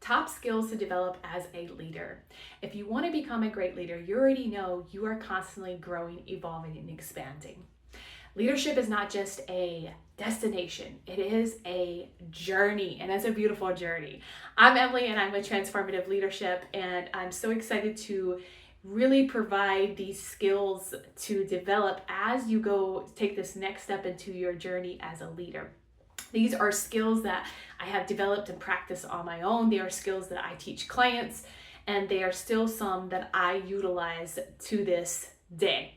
Top skills to develop as a leader. If you want to become a great leader, you already know you are constantly growing, evolving, and expanding. Leadership is not just a destination, it is a journey, and it's a beautiful journey. I'm Emily, and I'm with Transformative Leadership, and I'm so excited to really provide these skills to develop as you go take this next step into your journey as a leader. These are skills that I have developed and practiced on my own. They are skills that I teach clients, and they are still some that I utilize to this day.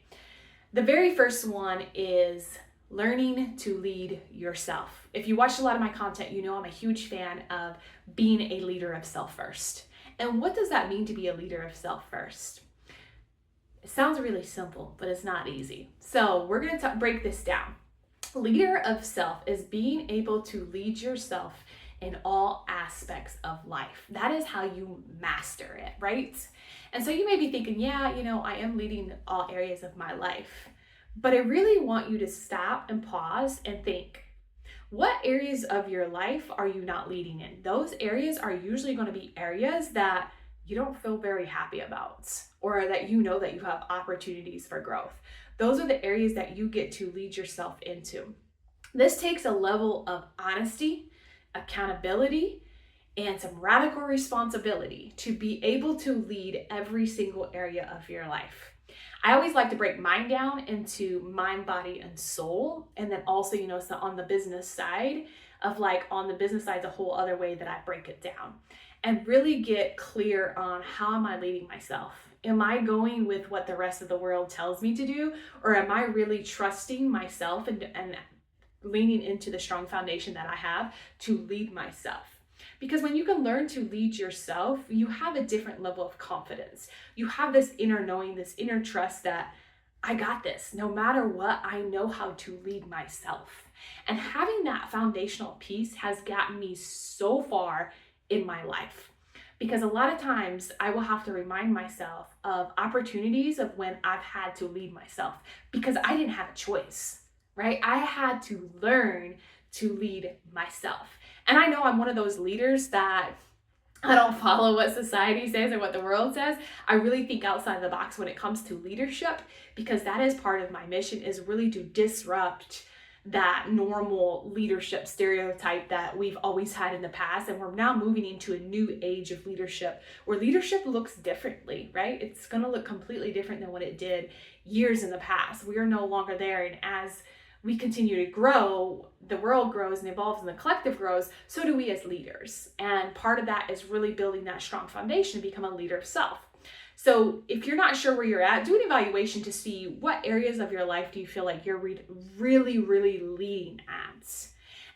The very first one is learning to lead yourself. If you watch a lot of my content, you know I'm a huge fan of being a leader of self first. And what does that mean to be a leader of self first? It sounds really simple, but it's not easy. So we're going to break this down. Leader of self is being able to lead yourself in all aspects of life. That is how you master it, right? And so you may be thinking, yeah, I am leading all areas of my life. But I really want you to stop and pause and think, what areas of your life are you not leading in? Those areas are usually going to be areas that you don't feel very happy about, or that you know that you have opportunities for growth. Those are the areas that you get to lead yourself into. This takes a level of honesty, accountability, and some radical responsibility to be able to lead every single area of your life. I always like to break mine down into mind, body, and soul. And then also, so on the business side on the business side, is a whole other way that I break it down and really get clear on how am I leading myself? Am I going with what the rest of the world tells me to do? Or am I really trusting myself and leaning into the strong foundation that I have to lead myself? Because when you can learn to lead yourself, you have a different level of confidence. You have this inner knowing, this inner trust that I got this. No matter what, I know how to lead myself. And having that foundational piece has gotten me so far in my life. Because a lot of times I will have to remind myself of opportunities of when I've had to lead myself because I didn't have a choice, right? I had to learn to lead myself. And I know I'm one of those leaders that I don't follow what society says or what the world says. I really think outside the box when it comes to leadership, because that is part of my mission, is really to disrupt that normal leadership stereotype that we've always had in the past. And we're now moving into a new age of leadership where leadership looks differently, right? It's going to look completely different than what it did years in the past. We are no longer there. And as we continue to grow, the world grows and evolves and the collective grows, so do we as leaders. And part of that is really building that strong foundation to become a leader of self. So if you're not sure where you're at, do an evaluation to see what areas of your life do you feel like you're really, really leading at.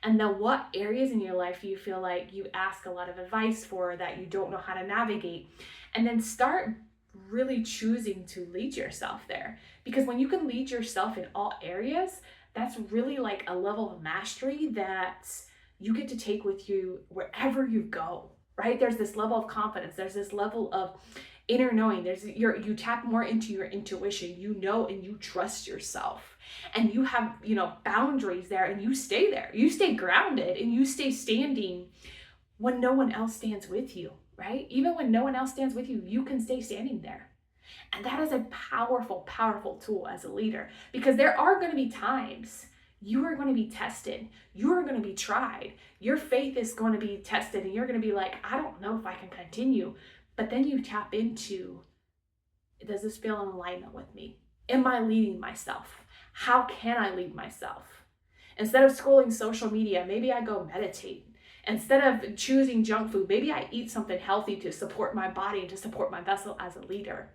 And then what areas in your life do you feel like you ask a lot of advice for that you don't know how to navigate. And then start really choosing to lead yourself there. Because when you can lead yourself in all areas, that's really like a level of mastery that you get to take with you wherever you go, right? There's this level of confidence. There's this level of inner knowing. You tap more into your intuition, and you trust yourself, and you have, boundaries there, and you stay there. You stay grounded and you stay standing when no one else stands with you, right? Even when no one else stands with you, you can stay standing there. And that is a powerful, powerful tool as a leader, because there are going to be times you are going to be tested. You are going to be tried. Your faith is going to be tested, and you're going to be like, I don't know if I can continue. But then you tap into, does this feel in alignment with me? Am I leading myself? How can I lead myself? Instead of scrolling social media, maybe I go meditate. Instead of choosing junk food, maybe I eat something healthy to support my body and to support my vessel as a leader.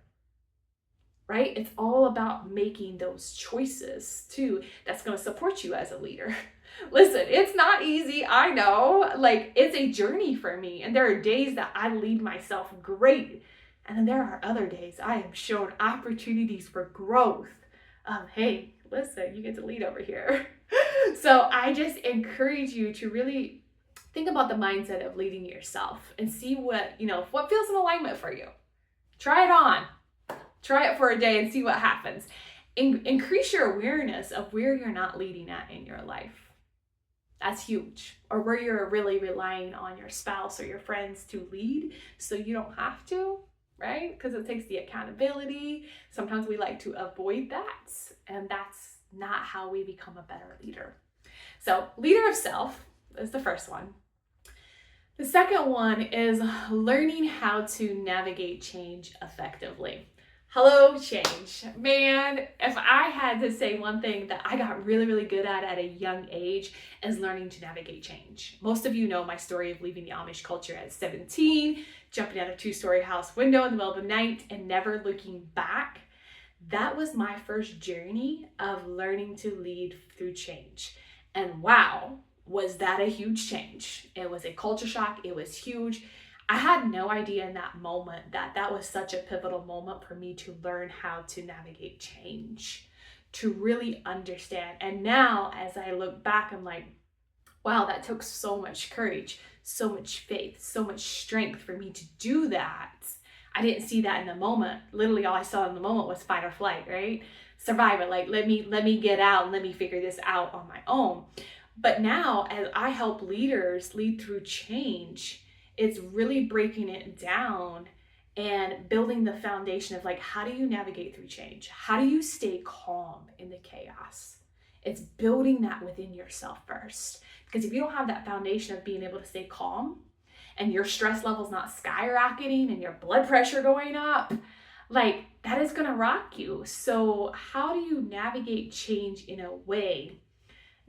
Right? It's all about making those choices too that's going to support you as a leader. Listen, it's not easy. I know, it's a journey for me. And there are days that I lead myself great. And then there are other days I am shown opportunities for growth. Hey, listen, you get to lead over here. So I just encourage you to really think about the mindset of leading yourself and see what feels in alignment for you. Try it on. Try it for a day and see what happens. Increase your awareness of where you're not leading at in your life. That's huge. Or where you're really relying on your spouse or your friends to lead so you don't have to, right? Because it takes the accountability. Sometimes we like to avoid that, and that's not how we become a better leader. So, leader of self is the first one. The second one is learning how to navigate change effectively. Hello, change. Man, if I had to say one thing that I got really, really good at a young age is learning to navigate change. Most of you know my story of leaving the Amish culture at 17, jumping out a 2-story house window in the middle of the night and never looking back. That was my first journey of learning to lead through change. And wow, was that a huge change. It was a culture shock. It was huge. I had no idea in that moment that that was such a pivotal moment for me to learn how to navigate change, to really understand. And now as I look back, I'm like, wow, that took so much courage, so much faith, so much strength for me to do that. I didn't see that in the moment. Literally all I saw in the moment was fight or flight, right? Survivor, like let me get out and let me figure this out on my own. But now as I help leaders lead through change, it's really breaking it down and building the foundation of like, how do you navigate through change? How do you stay calm in the chaos? It's building that within yourself first. Because if you don't have that foundation of being able to stay calm and your stress level's not skyrocketing and your blood pressure going up, like that is gonna rock you. So how do you navigate change in a way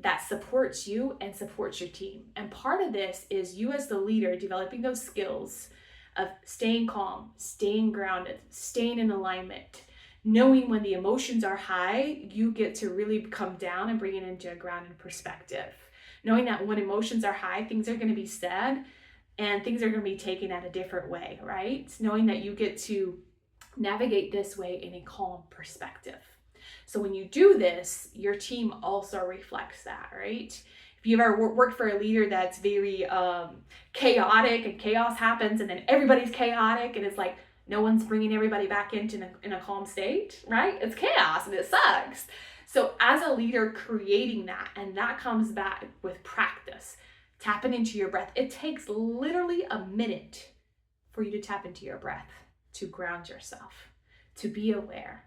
that supports you and supports your team? And part of this is you as the leader developing those skills of staying calm, staying grounded, staying in alignment, knowing when the emotions are high, you get to really come down and bring it into a grounded perspective. Knowing that when emotions are high, things are going to be said and things are going to be taken at a different way, right? Knowing that you get to navigate this way in a calm perspective. So when you do this, your team also reflects that, right? If you've ever worked for a leader that's very chaotic and chaos happens and then everybody's chaotic and it's like no one's bringing everybody back into in a calm state, right? It's chaos and it sucks. So as a leader creating that, and that comes back with practice, tapping into your breath. It takes literally a minute for you to tap into your breath, to ground yourself, to be aware,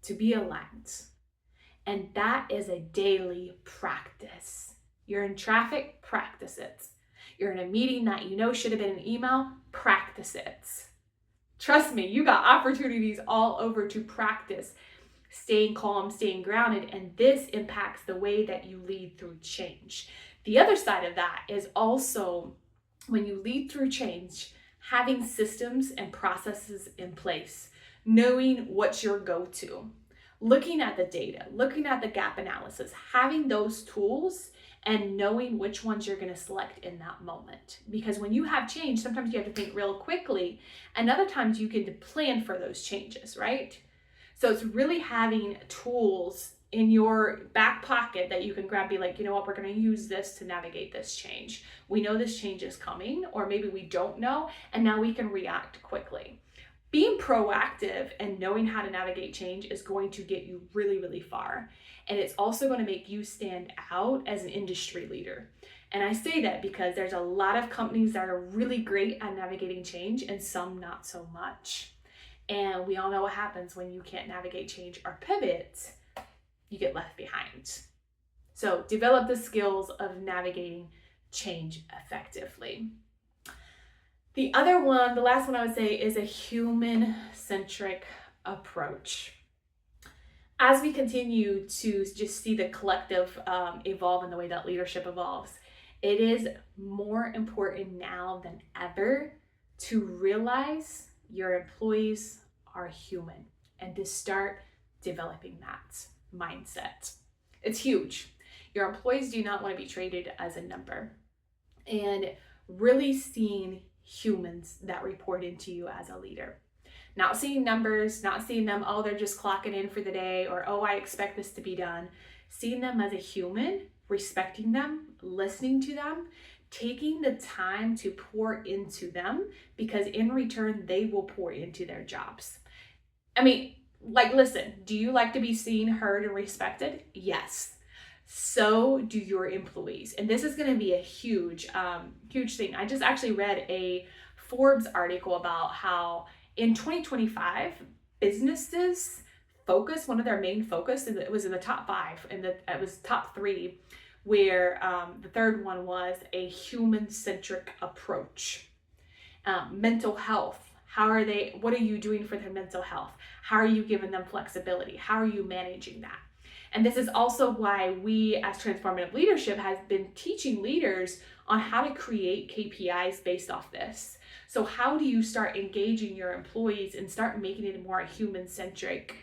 to be aligned. And that is a daily practice. You're in traffic, practice it. You're in a meeting that you know should have been an email, practice it. Trust me, you got opportunities all over to practice staying calm, staying grounded, and this impacts the way that you lead through change. The other side of that is also when you lead through change, having systems and processes in place, knowing what's your go-to, looking at the data, looking at the gap analysis, having those tools and knowing which ones you're going to select in that moment. Because when you have change, sometimes you have to think real quickly, and other times you can plan for those changes, right? So it's really having tools in your back pocket that you can grab, be like, you know what, we're going to use this to navigate this change. We know this change is coming, or maybe we don't know, and now we can react quickly. Being proactive and knowing how to navigate change is going to get you really, really far. And it's also going to make you stand out as an industry leader. And I say that because there's a lot of companies that are really great at navigating change and some not so much. And we all know what happens when you can't navigate change or pivot, you get left behind. So develop the skills of navigating change effectively. The other one, the last one I would say, is a human-centric approach. As we continue to just see the collective evolve in the way that leadership evolves, it is more important now than ever to realize your employees are human and to start developing that mindset. It's huge. Your employees do not want to be treated as a number, and really seeing humans that report into you as a leader. Not seeing numbers, not seeing them, oh, they're just clocking in for the day, or oh, I expect this to be done. Seeing them as a human, respecting them, listening to them, taking the time to pour into them, because in return, they will pour into their jobs. I mean, like, listen, do you like to be seen, heard, and respected? Yes. so do your employees. And this is going to be a huge, huge thing. I just actually read a Forbes article about how in 2025, businesses focus, one of their main focus, and it was in the top 5, and it was top 3, where the third one was a human-centric approach. Mental health. What are you doing for their mental health? How are you giving them flexibility? How are you managing that? And this is also why we as Transformative Leadership has been teaching leaders on how to create KPIs based off this. So how do you start engaging your employees and start making it a more human-centric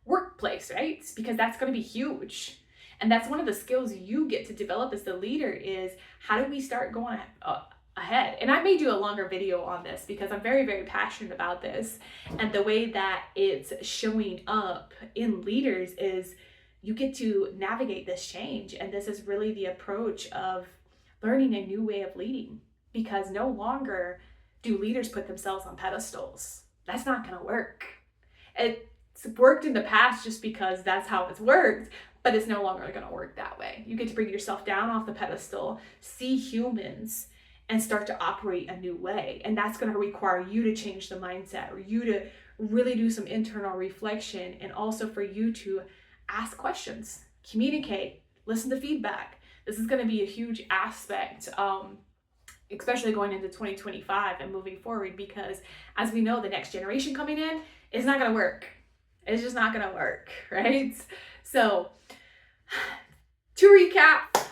workplace, right? Because that's going to be huge. And that's one of the skills you get to develop as the leader is how do we start going ahead? And I may do a longer video on this because I'm very, very passionate about this. And the way that it's showing up in leaders is you get to navigate this change. And this is really the approach of learning a new way of leading, because no longer do leaders put themselves on pedestals. That's not going to work. It's worked in the past just because that's how it's worked, but it's no longer going to work that way. You get to bring yourself down off the pedestal, see humans, and start to operate a new way. And that's going to require you to change the mindset, or you to really do some internal reflection, and also for you to ask questions, communicate, listen to feedback. This is going to be a huge aspect, especially going into 2025 and moving forward, because as we know, the next generation coming in is not going to work. It's just not going to work, right? So to recap,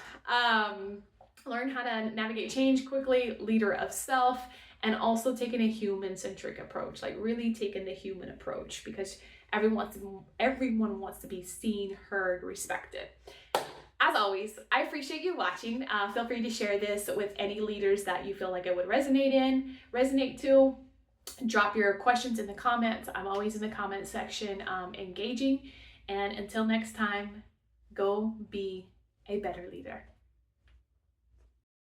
learn how to navigate change quickly, leader of self, and also taking a human-centric approach, like really taking the human approach, because everyone wants to be seen, heard, respected. As always, I appreciate you watching. Feel free to share this with any leaders that you feel like it would resonate to. Drop your questions in the comments. I'm always in the comment section engaging. And until next time, go be a better leader.